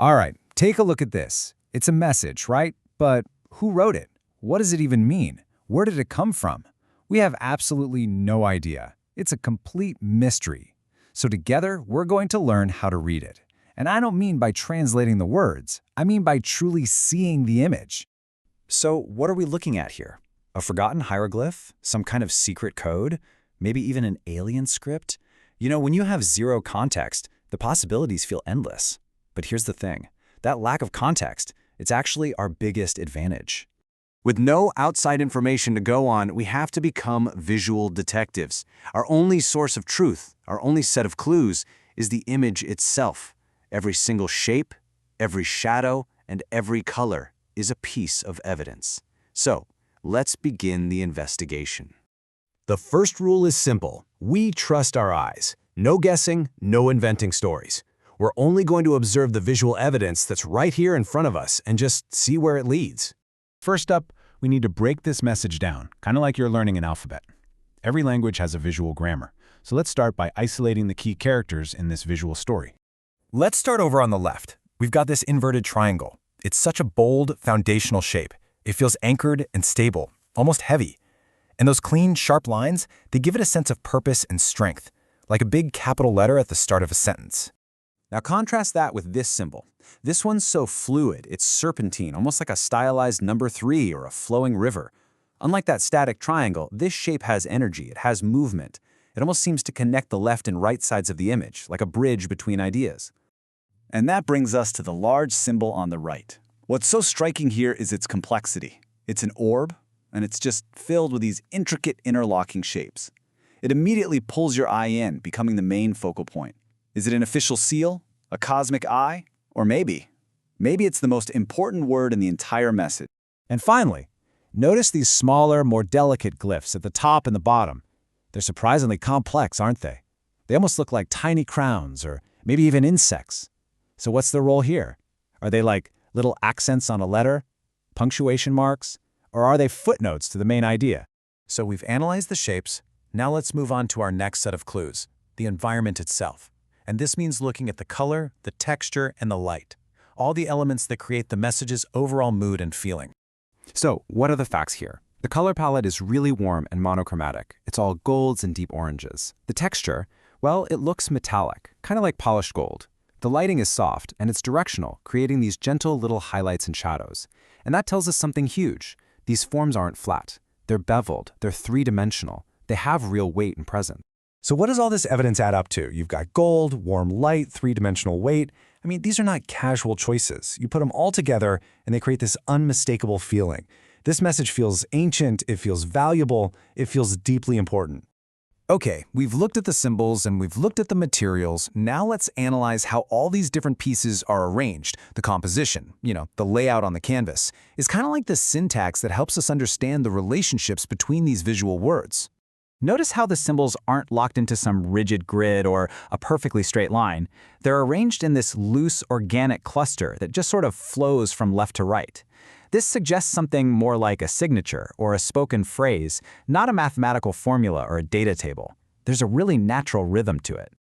All right, take a look at this. It's a message, right? But who wrote it? What does it even mean? Where did it come from? We have absolutely no idea. It's a complete mystery. So together, we're going to learn how to read it. And I don't mean by translating the words. I mean by truly seeing the image. So what are we looking at here? A forgotten hieroglyph? Some kind of secret code? Maybe even an alien script? You know, when you have zero context, the possibilities feel endless. But here's the thing. That lack of context, it's actually our biggest advantage. With no outside information to go on, we have to become visual detectives. Our only source of truth, our only set of clues, is the image itself. Every single shape, every shadow, and every color is a piece of evidence. So, let's begin the investigation. The first rule is simple. We trust our eyes. No guessing, no inventing stories. We're only going to observe the visual evidence that's right here in front of us and just see where it leads. First up, we need to break this message down, kind of like you're learning an alphabet. Every language has a visual grammar, so let's start by isolating the key characters in this visual story. Let's start over on the left. We've got this inverted triangle. It's such a bold, foundational shape. It feels anchored and stable, almost heavy. And those clean, sharp lines, they give it a sense of purpose and strength, like a big capital letter at the start of a sentence. Now contrast that with this symbol. This one's so fluid, it's serpentine, almost like a stylized number 3 or a flowing river. Unlike that static triangle, this shape has energy, it has movement. It almost seems to connect the left and right sides of the image, like a bridge between ideas. And that brings us to the large symbol on the right. What's so striking here is its complexity. It's an orb, and it's just filled with these intricate interlocking shapes. It immediately pulls your eye in, becoming the main focal point. Is it an official seal? A cosmic eye? Or maybe it's the most important word in the entire message. And finally, notice these smaller, more delicate glyphs at the top and the bottom. They're surprisingly complex, aren't they? They almost look like tiny crowns or maybe even insects. So what's their role here? Are they like little accents on a letter, punctuation marks, or are they footnotes to the main idea? So we've analyzed the shapes. Now let's move on to our next set of clues, the environment itself. And this means looking at the color, the texture, and the light, all the elements that create the message's overall mood and feeling. So, what are the facts here? The color palette is really warm and monochromatic. It's all golds and deep oranges. The texture, well, it looks metallic, kind of like polished gold. The lighting is soft, and it's directional, creating these gentle little highlights and shadows. And that tells us something huge. These forms aren't flat. They're beveled. They're three-dimensional. They have real weight and presence. So what does all this evidence add up to? You've got gold, warm light, three-dimensional weight. I mean, these are not casual choices. You put them all together, and they create this unmistakable feeling. This message feels ancient, it feels valuable, it feels deeply important. Okay, we've looked at the symbols and we've looked at the materials. Now let's analyze how all these different pieces are arranged. The composition, the layout on the canvas, is kind of like the syntax that helps us understand the relationships between these visual words. Notice how the symbols aren't locked into some rigid grid or a perfectly straight line. They're arranged in this loose, organic cluster that just sort of flows from left to right. This suggests something more like a signature or a spoken phrase, not a mathematical formula or a data table. There's a really natural rhythm to it.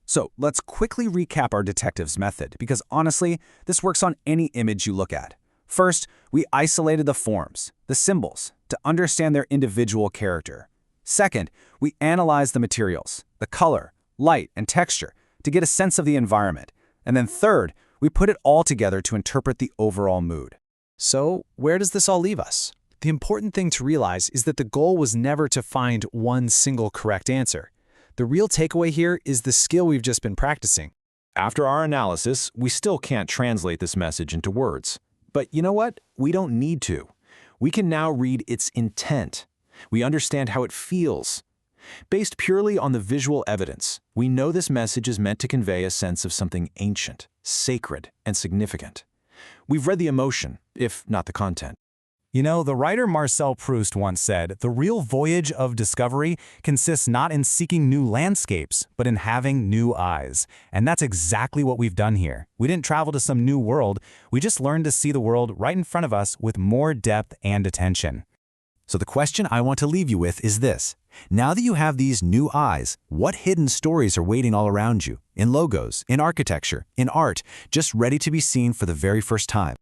So let's quickly recap our detective's method, because honestly, this works on any image you look at. First, we isolated the forms, the symbols, to understand their individual character. Second, we analyzed the materials, the color, light, and texture to get a sense of the environment. And then third, we put it all together to interpret the overall mood. So, where does this all leave us? The important thing to realize is that the goal was never to find one single correct answer. The real takeaway here is the skill we've just been practicing. After our analysis, we still can't translate this message into words. But you know what? We don't need to. We can now read its intent. We understand how it feels. Based purely on the visual evidence, we know this message is meant to convey a sense of something ancient, sacred, and significant. We've read the emotion, if not the content. You know, the writer Marcel Proust once said, "The real voyage of discovery consists not in seeking new landscapes, but in having new eyes." And that's exactly what we've done here. We didn't travel to some new world, we just learned to see the world right in front of us with more depth and attention. So the question I want to leave you with is this: Now that you have these new eyes, what hidden stories are waiting all around you, in logos, in architecture, in art, just ready to be seen for the very first time?